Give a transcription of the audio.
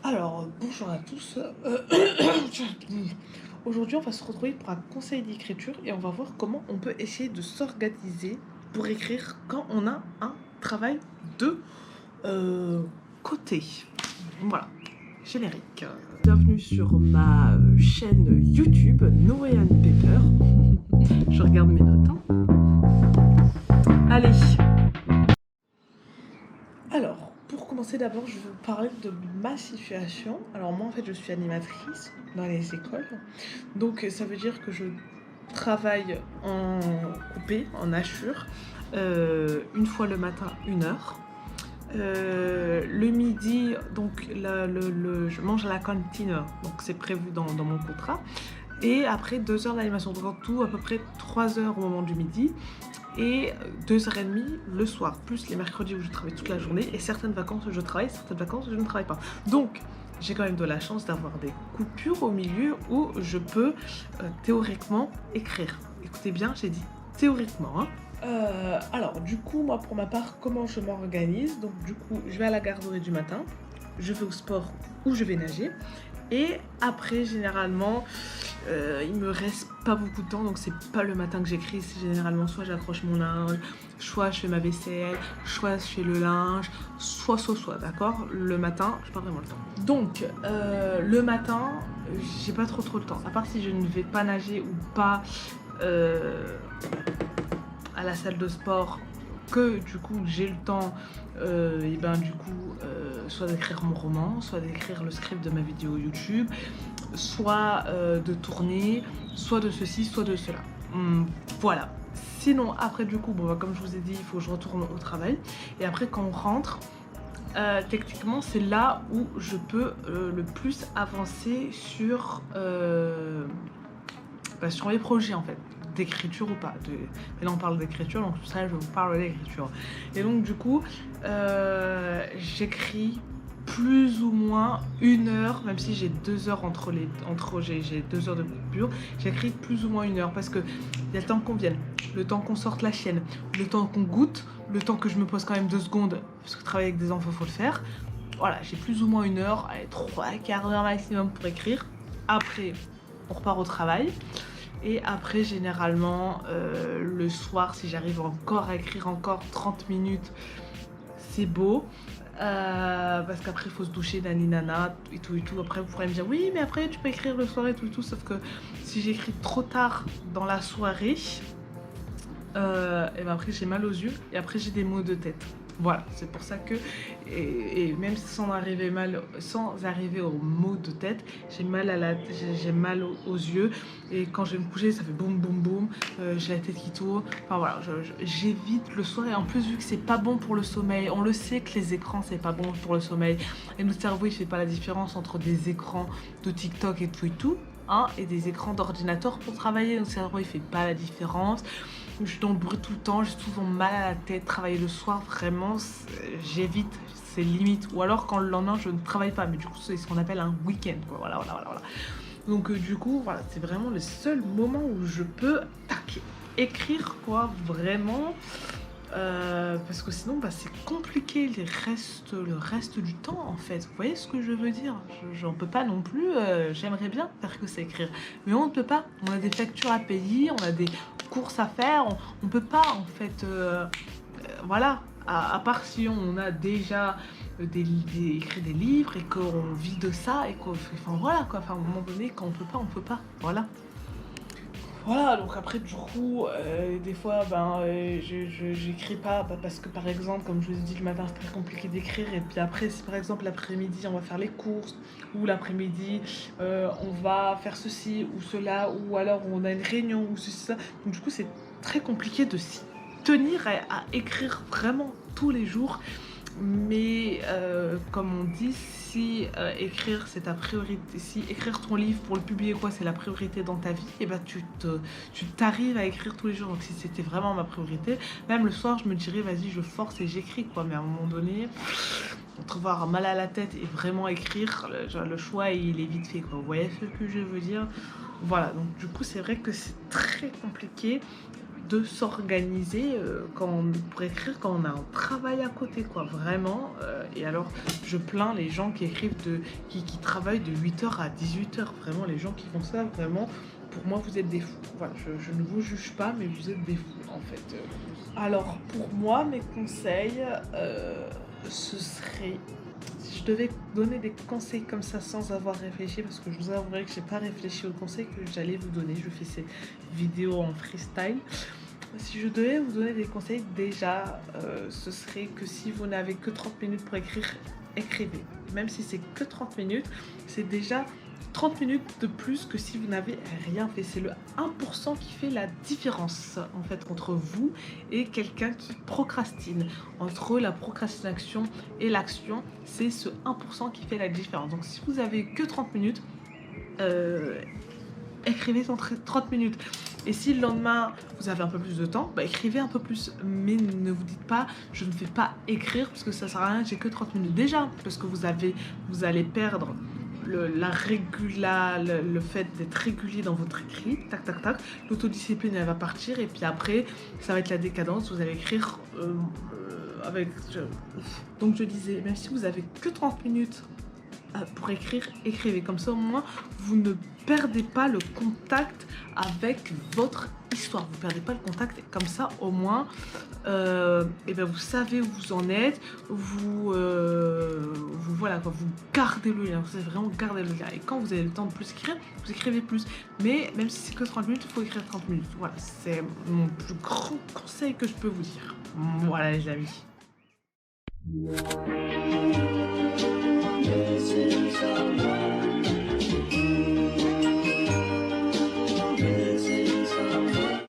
Alors, bonjour à tous. Aujourd'hui, on va se retrouver pour un conseil d'écriture et on va voir comment on peut essayer de s'organiser pour écrire quand on a un travail de côté. Voilà, générique. Bienvenue sur ma chaîne YouTube, Norian Paper. Je regarde mes notes. Allez. Alors, pour commencer d'abord, je vais vous parler de ma situation. Alors moi, en fait, je suis animatrice dans les écoles. Donc, ça veut dire que je travaille en coupé, en hachure, une fois le matin, 1 heure. Le midi, donc je mange à la cantine, donc c'est prévu dans mon contrat. Et après 2 heures d'animation, donc en tout à peu près 3 heures au moment du midi et 2h30 le soir, plus les mercredis où je travaille toute la journée et certaines vacances où je travaille, certaines vacances où je ne travaille pas. Donc j'ai quand même de la chance d'avoir des coupures au milieu où je peux théoriquement écrire. Écoutez bien, j'ai dit théoriquement, hein. Alors du coup, moi pour ma part, comment je m'organise? Donc du coup, je vais à la garderie du matin, je vais au sport ou je vais nager. Et après, généralement, il me reste pas beaucoup de temps, donc c'est pas le matin que j'écris, c'est généralement soit j'accroche mon linge, soit je fais ma vaisselle, soit je fais le linge, soit, d'accord? Le matin, j'ai pas vraiment le temps. Donc, le matin, j'ai pas trop le temps, à part si je ne vais pas nager ou pas à la salle de sport, que du coup j'ai le temps et ben du coup soit d'écrire mon roman, soit d'écrire le script de ma vidéo YouTube, soit de tourner, soit de ceci, soit de cela. Voilà. Sinon après du coup, bon, bah, comme je vous ai dit, il faut que je retourne au travail. Et après quand on rentre, techniquement c'est là où je peux le plus avancer sur sur mes projets en fait, d'écriture ou pas. Et là on parle d'écriture, donc tout ça je vous parle d'écriture. Et donc du coup, j'écris plus ou moins 1 heure, même si j'ai 2 heures j'ai 2 heures de coupure, j'écris plus ou moins 1 heure parce que il y a le temps qu'on vienne, le temps qu'on sorte la chienne, le temps qu'on goûte, le temps que je me pose quand même 2 secondes, parce que travailler avec des enfants faut le faire. Voilà, j'ai plus ou moins 1 heure, allez, 3/4 d'heure maximum pour écrire. Après, on repart au travail. Et après, généralement, le soir, si j'arrive encore à écrire encore 30 minutes, c'est beau. Parce qu'après, il faut se doucher, nana, et tout. Après, vous pourrez me dire, oui, mais après, tu peux écrire le soir et tout. Sauf que si j'écris trop tard dans la soirée, et ben après, j'ai mal aux yeux. Et après, j'ai des maux de tête. Voilà, c'est pour ça que, et même sans arriver aux maux de tête, j'ai mal aux yeux, et quand je vais me coucher, ça fait boum boum boum, j'ai la tête qui tourne, enfin voilà, j'évite le soir, et en plus vu que c'est pas bon pour le sommeil, on le sait que les écrans c'est pas bon pour le sommeil, et notre cerveau il fait pas la différence entre des écrans de TikTok et tout, hein, et des écrans d'ordinateur pour travailler, notre cerveau il fait pas la différence. Je suis dans le bruit tout le temps, j'ai souvent mal à la tête, travailler le soir, vraiment, j'évite, c'est limite. Ou alors quand le lendemain je ne travaille pas, mais du coup c'est ce qu'on appelle un week-end, quoi. Voilà. Donc du coup, voilà, c'est vraiment le seul moment où je peux écrire, quoi, vraiment. Parce que sinon bah, c'est compliqué le reste du temps en fait. Vous voyez ce que je veux dire? J'en peux pas non plus, j'aimerais bien faire que ça écrire. Mais on ne peut pas, on a des factures à payer, on a des courses à faire, on peut pas en fait, voilà. À part si on a déjà écrit des livres et qu'on vit de ça et qu'on fait, enfin voilà quoi, enfin à un moment donné quand on peut pas, voilà. Voilà, donc après du coup, des fois, j'écris pas parce que par exemple, comme je vous ai dit le matin, c'est très compliqué d'écrire. Et puis après, si par exemple l'après-midi, on va faire les courses, ou l'après-midi, on va faire ceci ou cela, ou alors on a une réunion ou ceci, ça. Donc du coup, c'est très compliqué de s'y tenir à écrire vraiment tous les jours. Mais comme on dit, si écrire c'est ta priorité, si écrire ton livre pour le publier quoi c'est la priorité dans ta vie, et ben tu t'arrives à écrire tous les jours. Donc si c'était vraiment ma priorité, même le soir je me dirais vas-y je force et j'écris quoi. Mais à un moment donné, entre avoir mal à la tête et vraiment écrire, le choix il est vite fait quoi. Vous voyez ce que je veux dire? Voilà, donc du coup c'est vrai que c'est très compliqué de s'organiser pour écrire quand on a un travail à côté, quoi, vraiment. Et alors, je plains les gens qui écrivent, qui travaillent de 8h à 18h. Vraiment, les gens qui font ça, vraiment, pour moi, vous êtes des fous. Voilà, je ne vous juge pas, mais vous êtes des fous, en fait. Alors, pour moi, mes conseils, ce serait... Si je devais donner des conseils comme ça sans avoir réfléchi, parce que je vous avouerai que j'ai pas réfléchi aux conseils que j'allais vous donner, je fais ces vidéos en freestyle. Si je devais vous donner des conseils, déjà, ce serait que si vous n'avez que 30 minutes pour écrire, écrivez. Même si c'est que 30 minutes, c'est déjà 30 minutes de plus que si vous n'avez rien fait. C'est le 1% qui fait la différence, en fait, entre vous et quelqu'un qui procrastine. Entre la procrastination et l'action, c'est ce 1% qui fait la différence. Donc, si vous avez que 30 minutes, écrivez en 30 minutes. Et si le lendemain, vous avez un peu plus de temps, bah, écrivez un peu plus. Mais ne vous dites pas, je ne vais pas écrire parce que ça sert à rien, j'ai que 30 minutes. Déjà, parce que vous allez perdre le fait d'être régulier dans votre écrit, tac, tac, tac. L'autodiscipline, elle va partir. Et puis après, ça va être la décadence. Vous allez écrire avec... Donc je disais, même si vous avez que 30 minutes pour écrire, écrivez. Comme ça, au moins, vous ne perdez pas le contact avec votre histoire. Vous ne perdez pas le contact. Et comme ça, au moins, et ben vous savez où vous en êtes. Voilà, quoi, vous gardez le lien. Vous savez vraiment garder le lien. Et quand vous avez le temps de plus écrire, vous écrivez plus. Mais même si c'est que 30 minutes, il faut écrire 30 minutes. Voilà, c'est mon plus grand conseil que je peux vous dire. Voilà, les amis. This is our world.